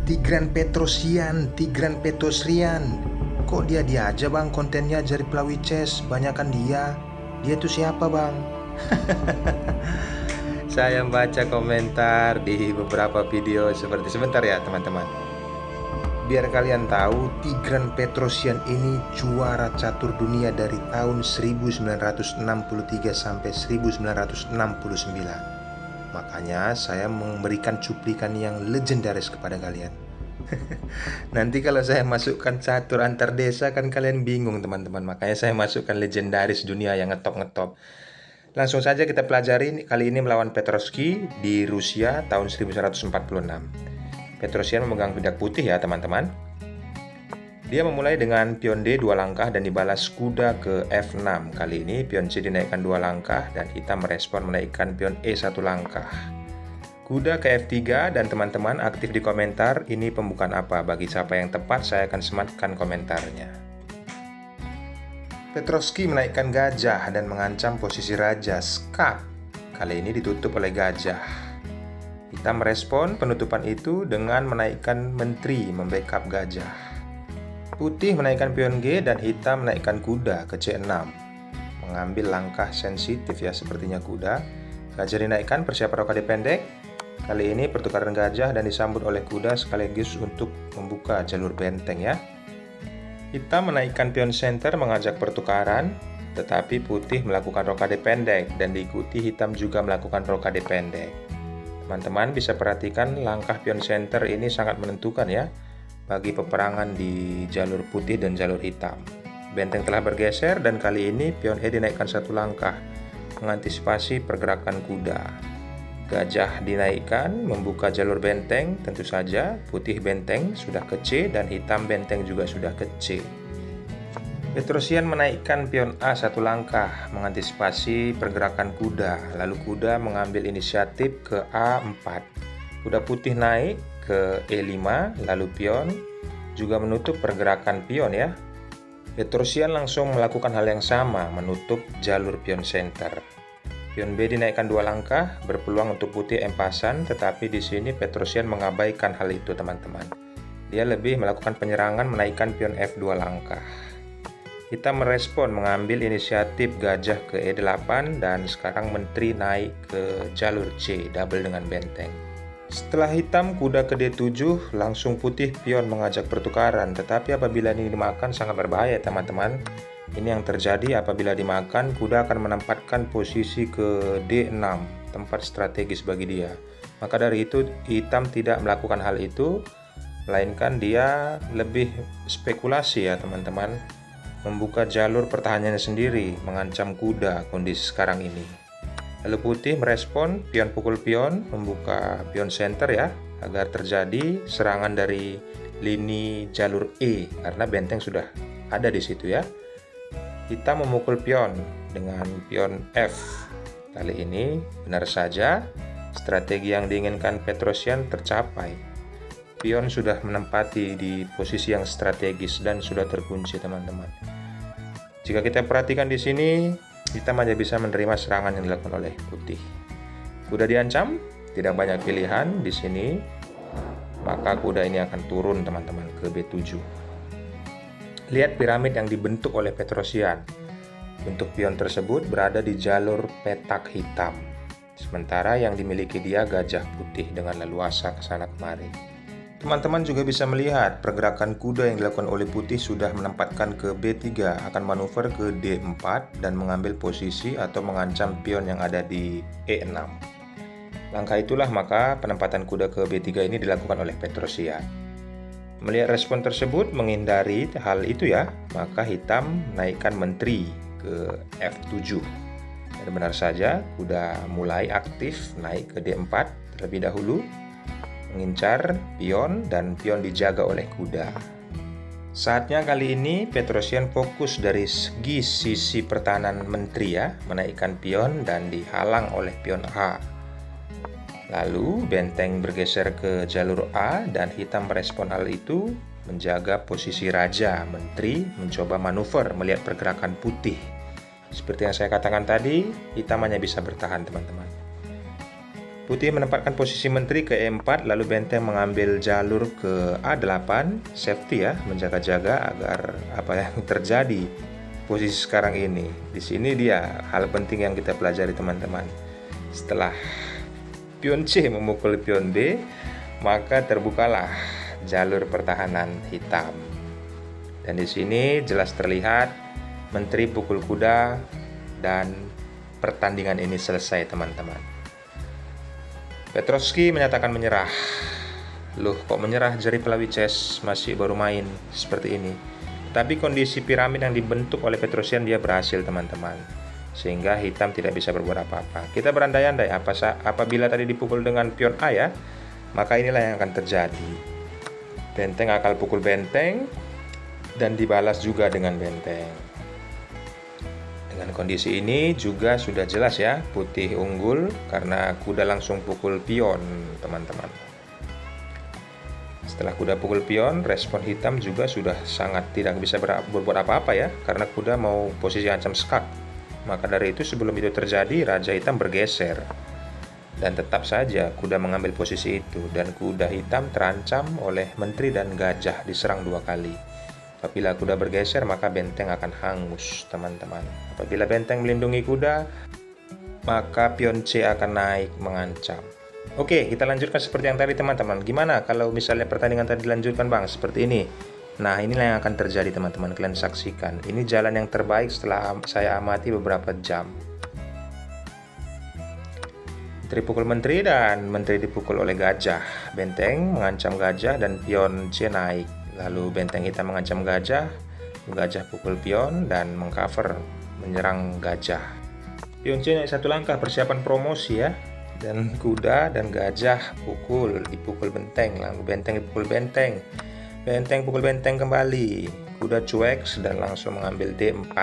Tigran Petrosyan. Kok dia aja bang kontennya jari Pelawi Chess, banyakan dia. Dia tuh siapa bang? Saya baca komentar di beberapa video seperti sebentar ya teman-teman. Biar kalian tahu, Tigran Petrosyan ini juara catur dunia dari tahun 1963 sampai 1969. Makanya saya memberikan cuplikan yang legendaris kepada kalian. Nanti kalau saya masukkan catur antar desa kan kalian bingung teman-teman. Makanya saya masukkan legendaris dunia yang ngetop-ngetop. Langsung saja kita pelajari. Kali ini melawan Petrovsky di Rusia tahun 1146. Petrosyan memegang pidak putih ya teman-teman. Dia memulai dengan pion D 2 langkah dan dibalas kuda ke F6. Kali ini pion C dinaikkan 2 langkah dan hitam merespon menaikkan pion E 1 langkah. Kuda ke F3 dan teman-teman aktif di komentar ini pembukaan apa. Bagi siapa yang tepat saya akan sematkan komentarnya. Petrovsky menaikkan gajah dan mengancam posisi raja skak. Kali ini ditutup oleh gajah. Hitam merespon penutupan itu dengan menaikkan menteri membackup gajah. Putih menaikkan pion G dan hitam menaikkan kuda ke C6. Mengambil langkah sensitif ya sepertinya kuda. Gajah dinaikkan persiapan rokade pendek. Kali ini pertukaran gajah dan disambut oleh kuda sekaligus untuk membuka jalur benteng ya. Hitam menaikkan pion center mengajak pertukaran, tetapi putih melakukan rokade pendek dan diikuti hitam juga melakukan rokade pendek. Teman-teman bisa perhatikan langkah pion center ini sangat menentukan ya bagi peperangan di jalur putih dan jalur hitam. Benteng telah bergeser dan kali ini pion E dinaikkan 1 langkah mengantisipasi pergerakan kuda. Gajah dinaikkan membuka jalur benteng, tentu saja putih benteng sudah ke C dan hitam benteng juga sudah ke C. Petrosyan menaikkan pion A 1 langkah mengantisipasi pergerakan kuda, lalu kuda mengambil inisiatif ke A4. Kuda putih naik ke E5, lalu pion juga menutup pergerakan pion ya. Petrosyan langsung melakukan hal yang sama, menutup jalur pion center. Pion B dinaikkan 2 langkah, berpeluang untuk putih empasan, tetapi di sini Petrosyan mengabaikan hal itu teman-teman. Dia lebih melakukan penyerangan menaikkan pion F2 langkah. Hitam merespon mengambil inisiatif gajah ke E8 dan sekarang menteri naik ke jalur C, double dengan benteng. Setelah hitam kuda ke D7, langsung putih pion mengajak pertukaran, tetapi apabila ini dimakan sangat berbahaya teman-teman. Ini yang terjadi apabila dimakan, kuda akan menempatkan posisi ke D6, tempat strategis bagi dia. Maka dari itu hitam tidak melakukan hal itu, melainkan dia lebih spekulasi ya teman-teman, membuka jalur pertahanannya sendiri, mengancam kuda kondisi sekarang ini. Lalu putih merespon pion pukul pion, membuka pion center ya, agar terjadi serangan dari lini jalur E, karena benteng sudah ada di situ ya. Hitam memukul pion dengan pion F. Kali ini benar saja strategi yang diinginkan Petrosyan tercapai. Pion sudah menempati di posisi yang strategis dan sudah terkunci teman-teman. Jika kita perhatikan di sini, hitam hanya bisa menerima serangan yang dilakukan oleh putih. Kuda diancam, tidak banyak pilihan di sini, maka kuda ini akan turun teman-teman ke B7. Lihat piramid yang dibentuk oleh Petrosyan. Bentuk pion tersebut berada di jalur petak hitam. Sementara yang dimiliki dia gajah putih dengan leluasa ke sana kemari. Teman-teman juga bisa melihat pergerakan kuda yang dilakukan oleh putih sudah menempatkan ke B3, akan manuver ke D4 dan mengambil posisi atau mengancam pion yang ada di E6. Langkah itulah maka penempatan kuda ke B3 ini dilakukan oleh Petrosyan. Melihat respon tersebut menghindari hal itu ya, maka hitam naikkan menteri ke F7. Dan benar saja kuda mulai aktif naik ke D4 terlebih dahulu, mengincar pion dan pion dijaga oleh kuda. Saatnya kali ini Petrosyan fokus dari segi sisi pertahanan menteri ya, menaikkan pion dan dihalang oleh pion A. Lalu benteng bergeser ke jalur A dan hitam merespon hal itu, menjaga posisi raja, menteri mencoba manuver melihat pergerakan putih. Seperti yang saya katakan tadi, hitam hanya bisa bertahan teman-teman. Putih menempatkan posisi menteri ke E4, lalu benteng mengambil jalur ke A8, safety ya, menjaga-jaga agar apa yang terjadi posisi sekarang ini. Di sini dia hal penting yang kita pelajari teman-teman. Setelah pion C memukul pion B, maka terbukalah jalur pertahanan hitam. Dan di sini jelas terlihat menteri pukul kuda dan pertandingan ini selesai teman-teman. Petrovsky menyatakan menyerah. Loh, kok menyerah? Jari Pahlawi Chess masih baru main seperti ini. Tapi kondisi piramid yang dibentuk oleh Petrosian dia berhasil teman-teman. Sehingga hitam tidak bisa berbuat apa-apa. Kita berandai-andai apabila tadi dipukul dengan pion A ya, maka inilah yang akan terjadi. Benteng akal pukul benteng dan dibalas juga dengan benteng. Dengan kondisi ini juga sudah jelas ya, putih unggul karena kuda langsung pukul pion, teman-teman. Setelah kuda pukul pion, respon hitam juga sudah sangat tidak bisa berbuat apa-apa ya, karena kuda mau posisi ancam skak. Maka dari itu sebelum itu terjadi, Raja Hitam bergeser. Dan tetap saja kuda mengambil posisi itu, dan kuda hitam terancam oleh menteri dan gajah diserang 2 kali. Apabila kuda bergeser, maka benteng akan hangus, teman-teman. Apabila benteng melindungi kuda, maka pion C akan naik mengancam. Oke, kita lanjutkan seperti yang tadi, teman-teman. Gimana kalau misalnya pertandingan tadi dilanjutkan, Bang? Seperti ini. Nah, inilah yang akan terjadi, teman-teman. Kalian saksikan. Ini jalan yang terbaik setelah saya amati beberapa jam. Menteri pukul menteri dan menteri dipukul oleh gajah. Benteng mengancam gajah dan pion C naik. Lalu benteng hitam mengancam gajah, gajah pukul pion dan mengcover menyerang gajah. Pion C naik 1 langkah, persiapan promosi ya. Dan kuda dan gajah dipukul benteng, lalu benteng dipukul benteng. Benteng pukul benteng kembali. Kuda cuek dan langsung mengambil D4.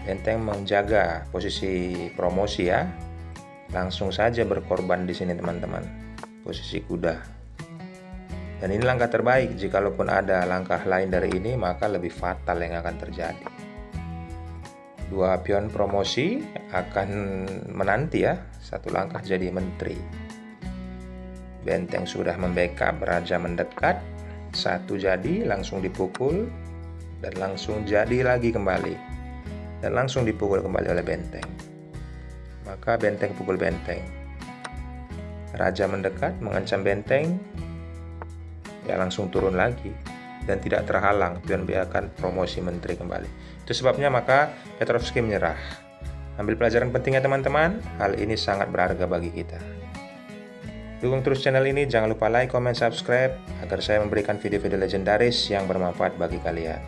Benteng menjaga posisi promosi ya. Langsung saja berkorban di sini teman-teman. Posisi kuda. Dan ini langkah terbaik. Jikalaupun ada langkah lain dari ini, maka lebih fatal yang akan terjadi. 2 pion promosi akan menanti ya, 1 langkah jadi menteri. Benteng sudah membackup, raja mendekat, 1 jadi langsung dipukul dan langsung jadi lagi kembali dan langsung dipukul kembali oleh benteng. Maka benteng pukul benteng. Raja mendekat mengancam benteng, ya langsung turun lagi dan tidak terhalang, pion B akan promosi menteri kembali. Itu sebabnya maka Petrovsky menyerah. Ambil pelajaran pentingnya teman-teman, hal ini sangat berharga bagi kita. Dukung terus channel ini, jangan lupa like, comment, subscribe agar saya memberikan video-video legendaris yang bermanfaat bagi kalian.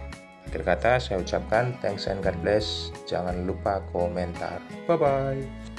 Akhir kata saya ucapkan thanks and God bless. Jangan lupa komentar. Bye bye.